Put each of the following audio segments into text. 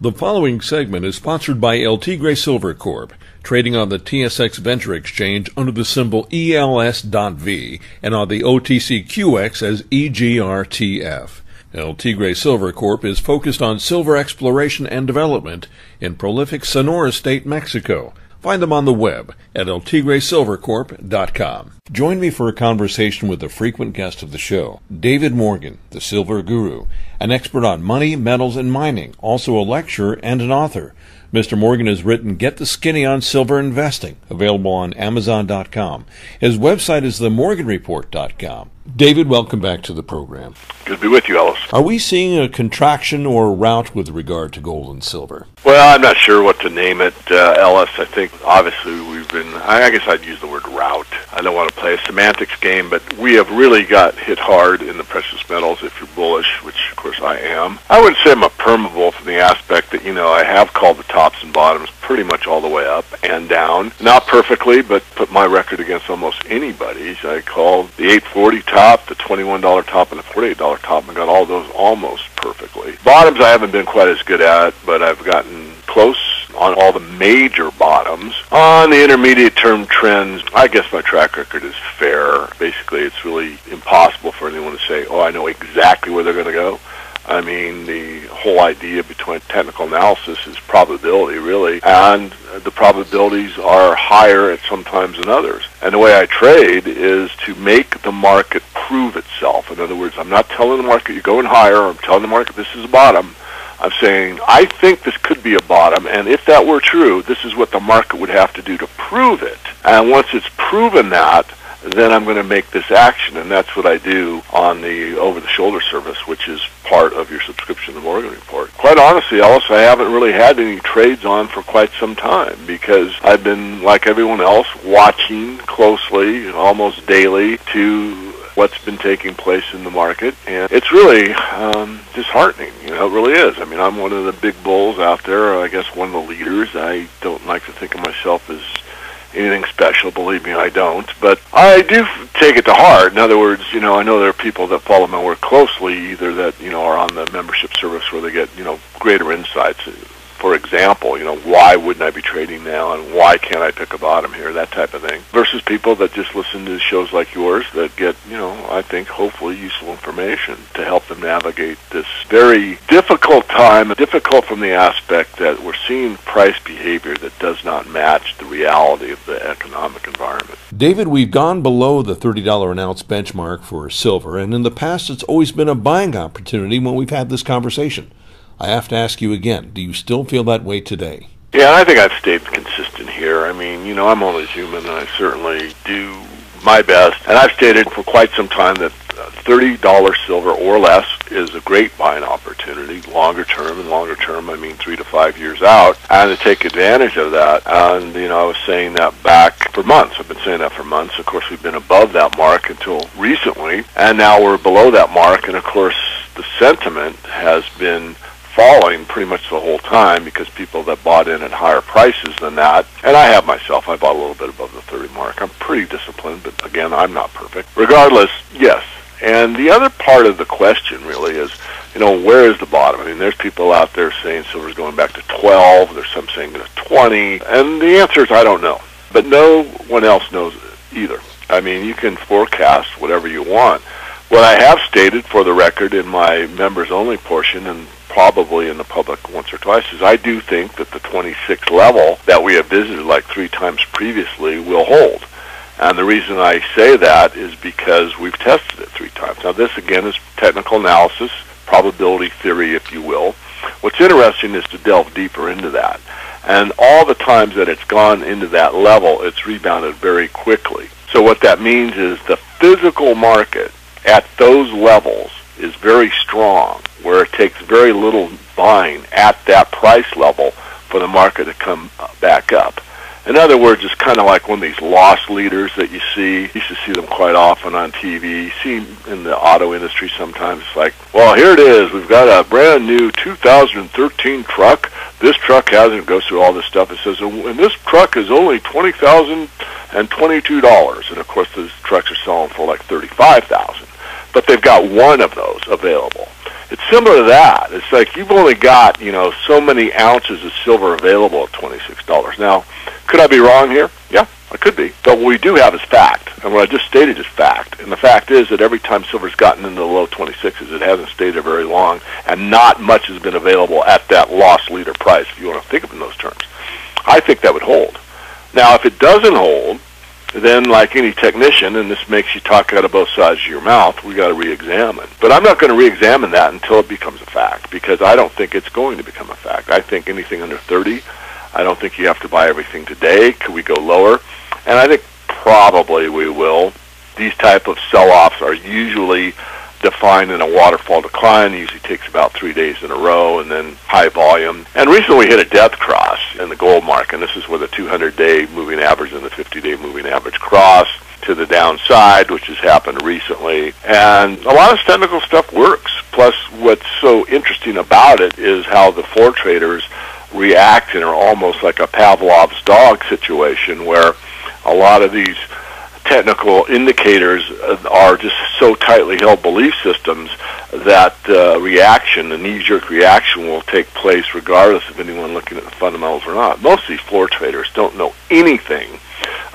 The following segment is sponsored by LT Gray Silver Corp., trading on the TSX Venture Exchange under the symbol ELS.V and on the OTCQX as EGRTF. LT Gray Silver Corp. is focused on silver exploration and development in prolific Sonora State, Mexico. Find them on the web at ltgraysilvercorp.com. Join me for a conversation with a frequent guest of the show, David Morgan, the Silver Guru, an expert on money, metals, and mining, also a lecturer and an author. Mr. Morgan has written Get the Skinny on Silver Investing, available on Amazon.com. His website is themorganreport.com. David, welcome back to the program. Good to be with you, Ellis. Are we seeing a contraction or a rout with regard to gold and silver? Well, I'm not sure what to name it, Ellis. I think, obviously, I guess I'd use the word rout. I don't want to play a semantics game, but we have really got hit hard in the precious metals if you're bullish, which, of course, I am. I wouldn't say I'm a permeable from the aspect that, I have called the tops and bottoms pretty much all the way up and down. Not perfectly, but put my record against almost anybody's. I called the $8.40 top, the $21 top, and the $48 top, and got all those almost perfectly. Bottoms I haven't been quite as good at, but I've gotten close on all the major bottoms. On the intermediate term trends, I guess my track record is fair. Basically, it's really impossible for anyone to say, I know exactly where they're going to go. I mean, the whole idea between technical analysis is probability, really, and the probabilities are higher at some times than others. And the way I trade is to make the market prove itself. In other words, I'm not telling the market you're going higher, or I'm telling the market this is a bottom. I'm saying, I think this could be a bottom, and if that were true, this is what the market would have to do to prove it. And once it's proven that, then I'm going to make this action, and that's what I do on the over-the-shoulder service, which is part of your subscription to the Morgan Report. Quite honestly, Ellis, I haven't really had any trades on for quite some time because I've been, like everyone else, watching closely, almost daily, to what's been taking place in the market, and it's really disheartening. It really is. I mean, I'm one of the big bulls out there, I guess one of the leaders. I don't like to think of myself as anything special, believe me, I don't. But I do take it to heart. In other words, I know there are people that follow my work closely, either that, are on the membership service where they get, greater insights. For example, why wouldn't I be trading now, and why can't I pick a bottom here, that type of thing, versus people that just listen to shows like yours that get, I think, hopefully useful information to help them navigate this very difficult time, difficult from the aspect that we're seeing price behavior that does not match the reality of the economic environment. David, we've gone below the $30 an ounce benchmark for silver, and in the past it's always been a buying opportunity when we've had this conversation. I have to ask you again, do you still feel that way today? Yeah, I think I've stayed consistent here. I mean, I'm only human, and I certainly do my best. And I've stated for quite some time that $30 silver or less is a great buying opportunity, longer term, and longer term, I mean 3 to 5 years out, and to take advantage of that. And, I was saying that back for months. I've been saying that for months. Of course, we've been above that mark until recently, and now we're below that mark, and of course, the sentiment has been falling pretty much the whole time because people that bought in at higher prices than that, and I have myself, I bought a little bit above the 30 mark. I'm pretty disciplined, but again, I'm not perfect. Regardless, yes. And the other part of the question really is, where is the bottom? I mean, there's people out there saying silver's going back to 12, there's some saying to 20, and the answer is I don't know. But no one else knows either. I mean, you can forecast whatever you want. What I have stated for the record in my members-only portion, and probably in the public once or twice, is I do think that the 26 level that we have visited like 3 times previously will hold. And the reason I say that is because we've tested it 3 times. Now this again is technical analysis, probability theory if you will. What's interesting is to delve deeper into that. And all the times that it's gone into that level, it's rebounded very quickly. So what that means is the physical market at those levels is very strong, where it takes very little buying at that price level for the market to come back up. In other words, it's kind of like one of these loss leaders that you see. You used to see them quite often on TV. You see in the auto industry sometimes. It's like, well, here it is. We've got a brand new 2013 truck. This truck hasn't, goes through all this stuff. It says, and this truck is only $20,022. And of course, those trucks are selling for like $35,000. But they've got one of those available. It's similar to that. It's like you've only got, so many ounces of silver available at $26. Now, could I be wrong here? Yeah, I could be. But what we do have is fact. And what I just stated is fact. And the fact is that every time silver's gotten into the low 26s, it hasn't stayed there very long, and not much has been available at that loss leader price, if you want to think of it in those terms. I think that would hold. Now, if it doesn't hold, then like any technician, and this makes you talk out of both sides of your mouth, we got to re-examine. But I'm not going to re-examine that until it becomes a fact, because I don't think it's going to become a fact. I think anything under 30, I don't think you have to buy everything today. Could we go lower? And I think probably we will. These type of sell-offs are usually defined in a waterfall decline. It usually takes about 3 days in a row, and then high volume. And recently we hit a death cross in the gold market, and this is where the 200-day moving average and the 50-day moving average cross to the downside, which has happened recently. And a lot of technical stuff works. Plus, what's so interesting about it is how the floor traders react and are almost like a Pavlov's dog situation, where a lot of these technical indicators are just so tightly held belief systems that reaction, the knee-jerk reaction, will take place regardless of anyone looking at the fundamentals or not. Most of these floor traders don't know anything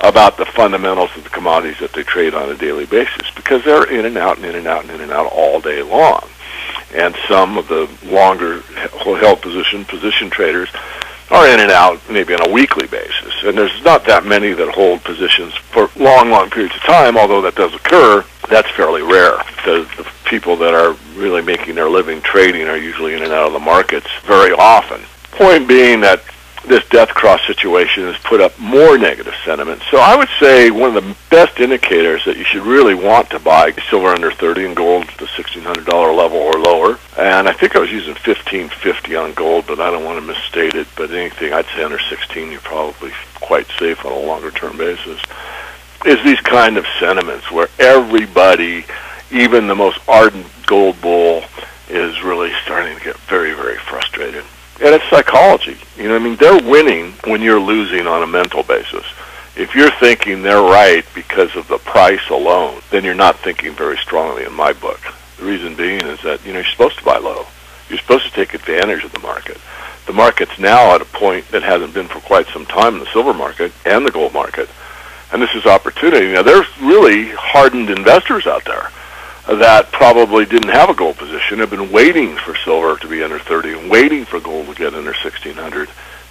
about the fundamentals of the commodities that they trade on a daily basis, because they're in and out and in and out and in and out all day long. And some of the longer held position traders are in and out maybe on a weekly basis. And there's not that many that hold positions for long, long periods of time, although that does occur. That's fairly rare. The people that are really making their living trading are usually in and out of the markets very often. Point being that this death cross situation has put up more negative sentiment. So I would say one of the best indicators that you should really want to buy silver under 30 and gold at the $1,600 level or lower. And I think I was using $1,550 on gold, but I don't want to misstate it. But anything, I'd say under 16, you're probably quite safe on a longer term basis. Is these kind of sentiments where everybody, even the most ardent gold bull, is really starting to get very, very frustrated. And it's psychology. They're winning when you're losing on a mental basis. If you're thinking they're right because of the price alone, then you're not thinking very strongly in my book. The reason being is that, you're supposed to buy low. You're supposed to take advantage of the market. The market's now at a point that hasn't been for quite some time in the silver market and the gold market. And this is opportunity. Now, there's really hardened investors out there that probably didn't have a gold position, have been waiting for silver to be under 30 and waiting for gold to get under 1,600,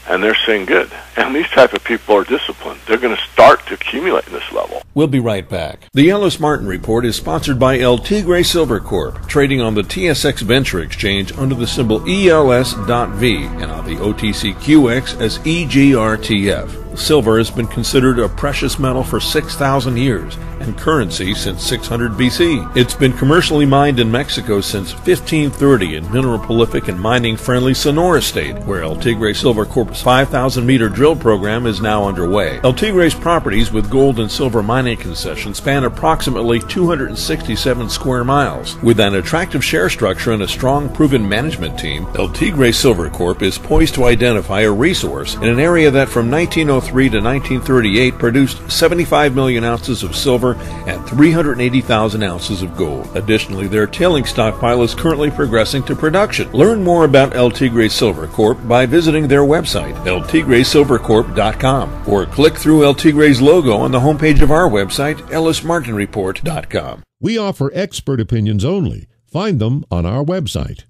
and they're saying good. And these type of people are disciplined. They're going to start to accumulate in this level. We'll be right back. The Ellis Martin Report is sponsored by El Tigre Silver Corp, trading on the TSX Venture Exchange under the symbol ELS.V and on the OTCQX as EGRTF. Silver has been considered a precious metal for 6,000 years and currency since 600 BC. It's been commercially mined in Mexico since 1530 in mineral prolific and mining-friendly Sonora State, where El Tigre Silver Corp's 5,000-meter drill program is now underway. El Tigre's properties with gold and silver mining concessions span approximately 267 square miles. With an attractive share structure and a strong, proven management team, El Tigre Silver Corp is poised to identify a resource in an area that from 1903 to 1938 produced 75 million ounces of silver and 380,000 ounces of gold. Additionally, their tailing stockpile is currently progressing to production. Learn more about El Tigre Silver Corp by visiting their website, eltigresilvercorp.com, or click through El Tigre's logo on the homepage of our website, ellismartinreport.com. We offer expert opinions only. Find them on our website,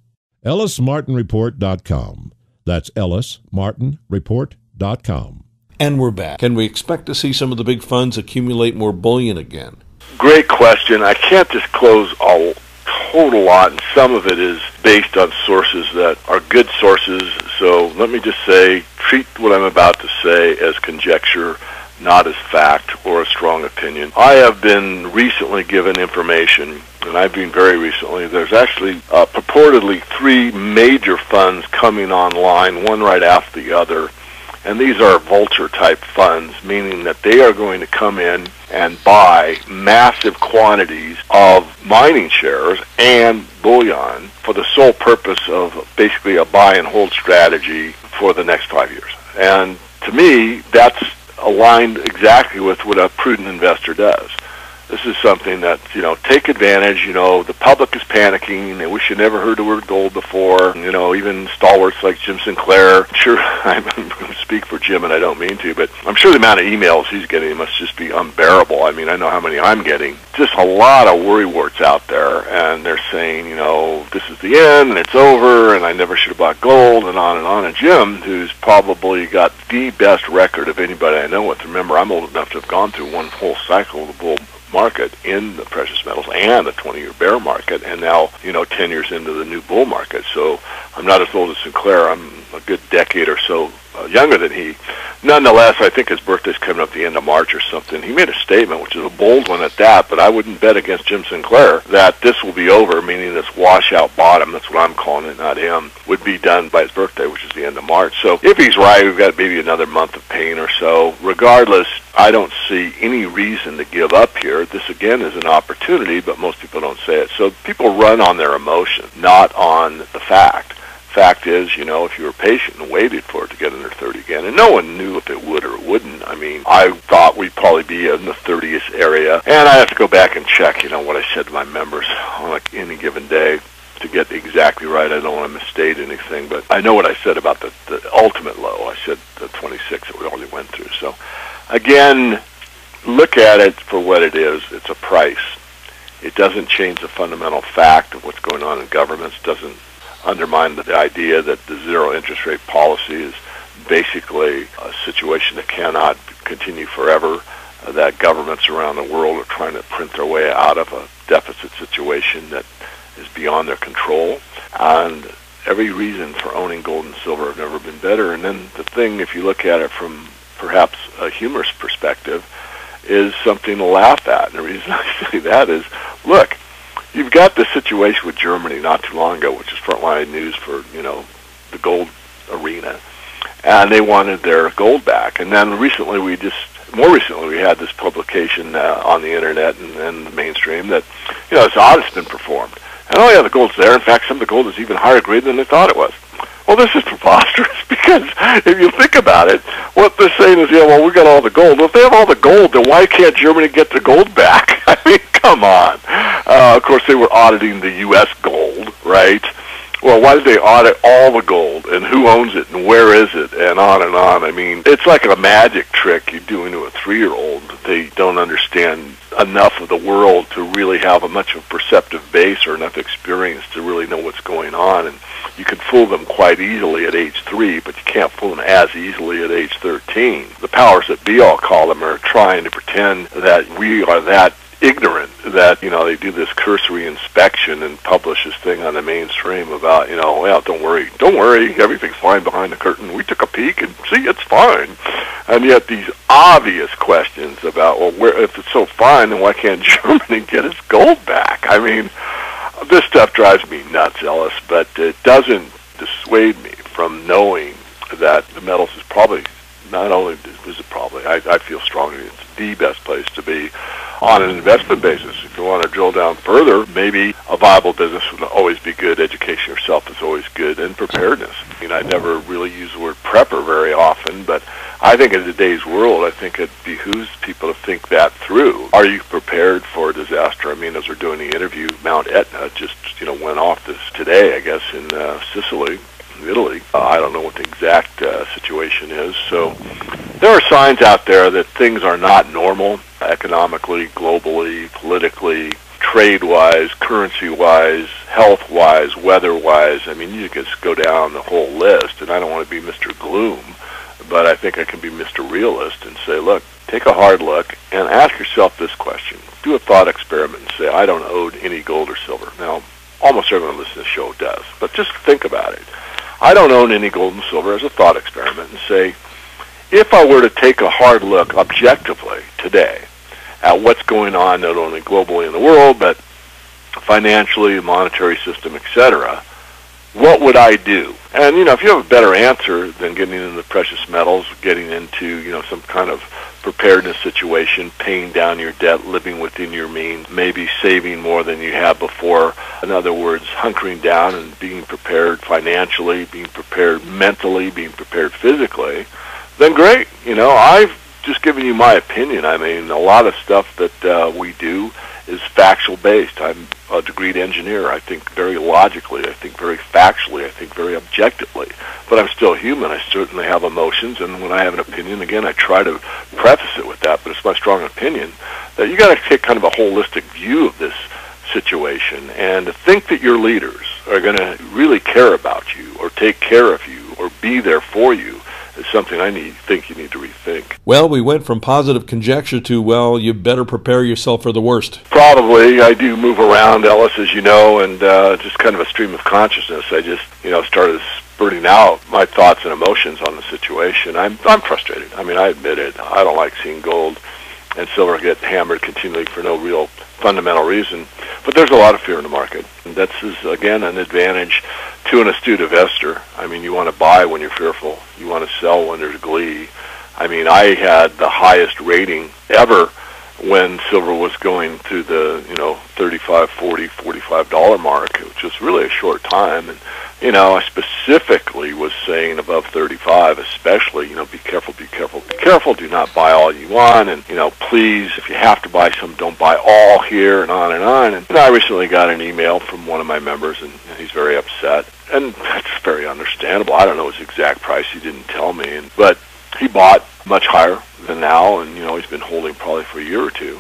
ellismartinreport.com. That's ellismartinreport.com. And we're back. Can we expect to see some of the big funds accumulate more bullion again? Great question. I can't disclose a total lot, and some of it is based on sources that are good sources. So let me just say, treat what I'm about to say as conjecture, not as fact or a strong opinion. I have been recently given information, and I've been very recently, there's actually purportedly 3 major funds coming online, one right after the other. And these are vulture-type funds, meaning that they are going to come in and buy massive quantities of mining shares and bullion for the sole purpose of basically a buy-and-hold strategy for the next 5 years. And to me, that's aligned exactly with what a prudent investor does. This is something that, take advantage. The public is panicking. They wish you never heard the word gold before. Even stalwarts like Jim Sinclair. Sure, I'm going to speak for Jim, and I don't mean to, but I'm sure the amount of emails he's getting must just be unbearable. I mean, I know how many I'm getting. Just a lot of worrywarts out there, and they're saying, this is the end, and it's over, and I never should have bought gold, and on and on. And Jim, who's probably got the best record of anybody I know with, remember, I'm old enough to have gone through one whole cycle of the bull market in the precious metals and the 20-year bear market, and now 10 years into the new bull market. So I'm not as old as Sinclair. I'm a good decade or so younger than he. Nonetheless, I think his birthday's coming up the end of March or something. He made a statement, which is a bold one at that, but I wouldn't bet against Jim Sinclair that this will be over, meaning this washout bottom, that's what I'm calling it, not him, would be done by his birthday, which is the end of March. So if he's right, we've got maybe another month of pain or so. Regardless, I don't see any reason to give up here. This, again, is an opportunity, but most people don't say it. So people run on their emotion, not on the fact. Fact is, if you were patient and waited for it to get under 30 again, and no one knew if it would or wouldn't. I mean, I thought we'd probably be in the 30th area, and I have to go back and check, what I said to my members on any given day to get exactly right. I don't want to misstate anything, but I know what I said about the ultimate low. I said the 26 that we already went through. So, again, look at it for what it is. It's a price. It doesn't change the fundamental fact of what's going on in governments. Doesn't undermine the idea that the zero interest rate policy is basically a situation that cannot continue forever, that governments around the world are trying to print their way out of a deficit situation that is beyond their control, and every reason for owning gold and silver have never been better. And then the thing, if you look at it from perhaps a humorous perspective, is something to laugh at. And the reason I say that is, look, you've got this situation with Germany not too long ago, which is frontline news for, the gold arena. And they wanted their gold back. And then more recently we had this publication on the internet and the mainstream that, this audit's been performed. And oh yeah, the gold's there. In fact, some of the gold is even higher grade than they thought it was. Well, this is preposterous, because if you think about it, what they're saying is, we got all the gold. Well, if they have all the gold, then why can't Germany get the gold back? I mean, come on. Of course, they were auditing the U.S. gold, right? Well, why did they audit all the gold, and who owns it, and where is it, and on and on? I mean, it's like a magic trick you're doing to a 3-year-old. They don't understand enough of the world to really have a much of a perceptive base or enough experience to really know what's going on. And you can fool them quite easily at age 3, but you can't fool them as easily at age 13. The powers that be, I'll call them, are trying to pretend that we are that ignorant, that they do this cursory inspection and publish this thing on the mainstream about don't worry, everything's fine behind the curtain, we took a peek and see, it's fine. And yet these obvious questions about, if it's so fine, then why can't Germany get its gold back? I mean, this stuff drives me nuts, Ellis, but it doesn't dissuade me from knowing that the metals is probably, not only is it probably, I feel strongly it's the best place to be on an investment basis. If you want to drill down further, maybe a viable business would always be good. Education yourself is always good, and preparedness. I mean, I never really use the word prepper very often, but I think in today's world, I think it behooves people to think that through. Are you prepared for a disaster? I mean, as we're doing the interview, Mount Etna just went off this today, I guess, in Sicily, Italy. I don't know what the exact situation is. So there are signs out there that things are not normal, economically, globally, politically, trade-wise, currency-wise, health-wise, weather-wise. I mean, you can just go down the whole list, and I don't want to be Mr. Gloom, but I think I can be Mr. Realist and say, look, take a hard look and ask yourself this question. Do a thought experiment and say, I don't own any gold or silver. Now, almost everyone listening to the show does, but just think about it. I don't own any gold and silver as a thought experiment, and say, if I were to take a hard look objectively today at what's going on not only globally in the world, but financially, the monetary system, etc., what would I do? And, if you have a better answer than getting into the precious metals, getting into, some kind of preparedness situation, paying down your debt, living within your means, maybe saving more than you have before. In other words, hunkering down and being prepared financially, being prepared mentally, being prepared physically, then great. I've just giving you my opinion. I mean, a lot of stuff that we do is factual based. I'm a degreed engineer. I think very logically. I think very factually. I think very objectively. But I'm still human. I certainly have emotions, and when I have an opinion, again, I try to preface it with that, but it's my strong opinion that you got to take kind of a holistic view of this situation, and to think that your leaders are going to really care about you or take care of you or be there for you is something I think you need to rethink. Well, we went from positive conjecture to, well, you better prepare yourself for the worst. Probably. I do move around, Ellis, as you know, and just kind of a stream of consciousness. I just, started spurting out my thoughts and emotions on the situation. I'm frustrated. I mean, I admit it. I don't like seeing gold and silver get hammered continually for no real fundamental reason. But there's a lot of fear in the market. And that's, again, an advantage to an astute investor. I mean, you want to buy when you're fearful. You want to sell when there's glee. I mean, I had the highest rating ever when silver was going through the, $35, $40, $45 mark, which was really a short time. And, I specifically was saying above 35, especially, be careful, be careful, be careful. Do not buy all you want. And, please, if you have to buy some, don't buy all here, and on and on. And I recently got an email from one of my members, and he's very upset. And that's very understandable. I don't know his exact price. He didn't tell me. But he bought much higher than now, and, he's been holding probably for a year or two.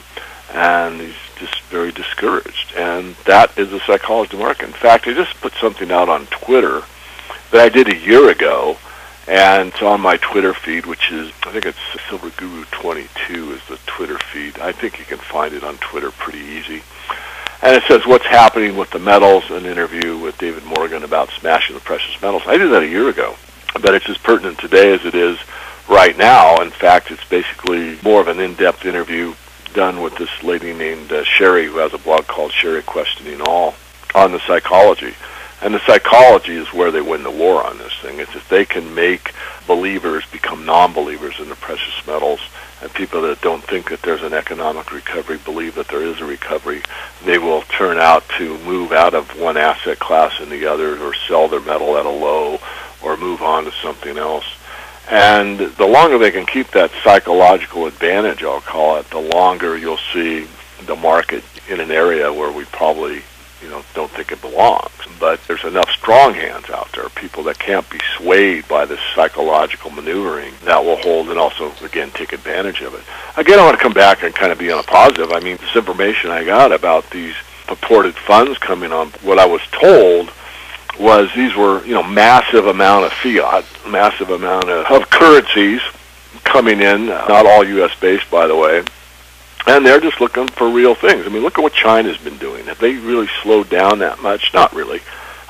And he's just very discouraged. And that is the psychology of the market. In fact, I just put something out on Twitter that I did a year ago, and it's on my Twitter feed, which is, I think it's Silver Guru 22 is the Twitter feed. I think you can find it on Twitter pretty easy. And it says, what's happening with the metals, an interview with David Morgan about smashing the precious metals. I did that a year ago, but it's as pertinent today as it is right now. In fact, it's basically more of an in-depth interview done with this lady named Sherry, who has a blog called Sherry Questioning All, on the psychology. And the psychology is where they win the war on this thing. It's if they can make believers become non-believers in the precious metals, and people that don't think that there's an economic recovery believe that there is a recovery, they will turn out to move out of one asset class and the other, or sell their metal at a low, or move on to something else. And the longer they can keep that psychological advantage, I'll call it, the longer you'll see the market in an area where we probably, don't think it belongs. But there's enough strong hands out there, people that can't be swayed by this psychological maneuvering, that will hold and also, again, take advantage of it. Again, I want to come back and kind of be on a positive. I mean, this information I got about these purported funds coming on, what I was told was these were, massive amount of fiat, massive amount of currencies coming in, not all U.S. based, by the way, and they're just looking for real things. I mean, look at what China's been doing. Have they really slowed down that much? Not really.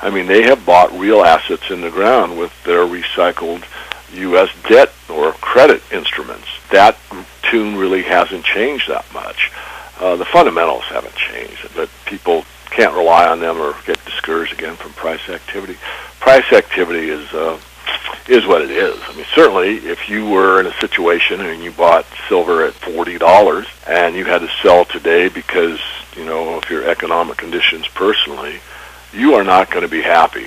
I mean, they have bought real assets in the ground with their recycled U.S. debt or credit instruments. That tune really hasn't changed that much. The fundamentals haven't changed, but people can't rely on them or get discouraged again from price activity. Price activity is what it is. I mean, certainly if you were in a situation and you bought silver at $40 and you had to sell today because, of your economic conditions personally, you are not going to be happy.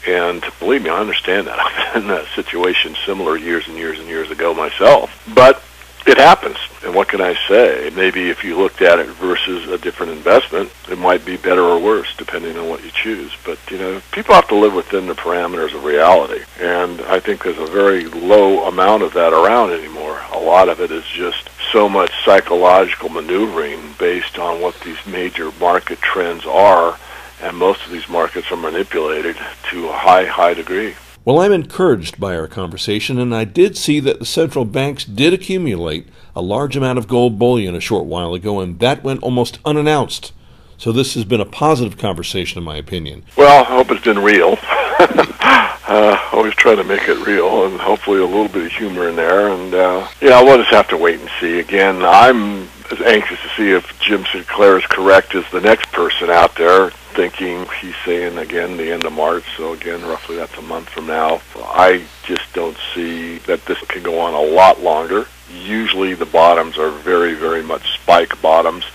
And believe me, I understand that. I've been in that situation similar years and years and years ago myself. But it happens, and what can I say? Maybe if you looked at it versus a different investment, it might be better or worse, depending on what you choose. But, people have to live within the parameters of reality, and I think there's a very low amount of that around anymore. A lot of it is just so much psychological maneuvering based on what these major market trends are, and most of these markets are manipulated to a high degree. Well, I'm encouraged by our conversation, and I did see that the central banks did accumulate a large amount of gold bullion a short while ago, and that went almost unannounced. So this has been a positive conversation, in my opinion. Well, I hope it's been real. Always try to make it real, and hopefully a little bit of humor in there. And, we'll just have to wait and see. Again, I'm as anxious to see if Jim Sinclair is correct as the next person out there, thinking he's saying, again, the end of March, so again, roughly that's a month from now. I just don't see that this can go on a lot longer. Usually the bottoms are very, very much spike bottoms.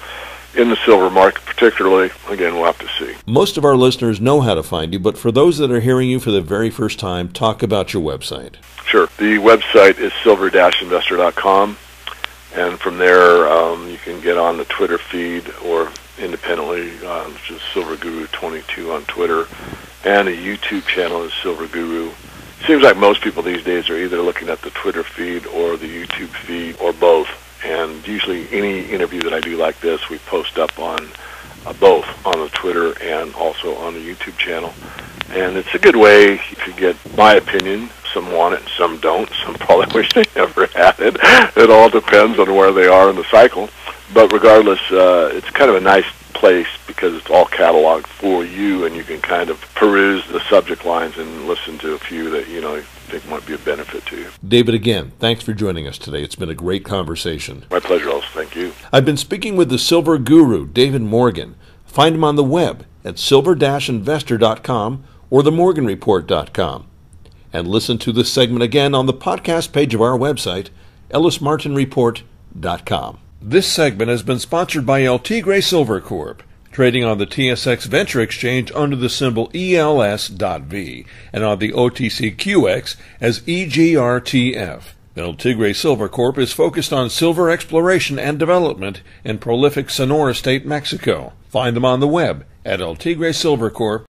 In the silver market particularly, again, we'll have to see. Most of our listeners know how to find you, but for those that are hearing you for the very first time, talk about your website. Sure. The website is silver-investor.com. And from there, you can get on the Twitter feed or independently, which is Silver Guru 22 on Twitter, and a YouTube channel is Silver Guru. Seems like most people these days are either looking at the Twitter feed or the YouTube feed or both. And usually any interview that I do like this, we post up on both on the Twitter and also on the YouTube channel. And it's a good way to get my opinion. Some want it and some don't. Some probably wish they never had it. It all depends on where they are in the cycle. But regardless, it's kind of a nice place because it's all cataloged for you, and you can kind of peruse the subject lines and listen to a few that you think might be a benefit to you. David, again, thanks for joining us today. It's been a great conversation. My pleasure, also. Thank you. I've been speaking with the Silver Guru, David Morgan. Find him on the web at silver-investor.com or themorganreport.com. And listen to this segment again on the podcast page of our website, ellismartinreport.com. This segment has been sponsored by LT Gray Silver Corp., trading on the TSX Venture Exchange under the symbol ELS.V and on the OTCQX as EGRTF. LT Gray Silver Corp. is focused on silver exploration and development in prolific Sonora State, Mexico. Find them on the web at ltgraysilvercorp.com.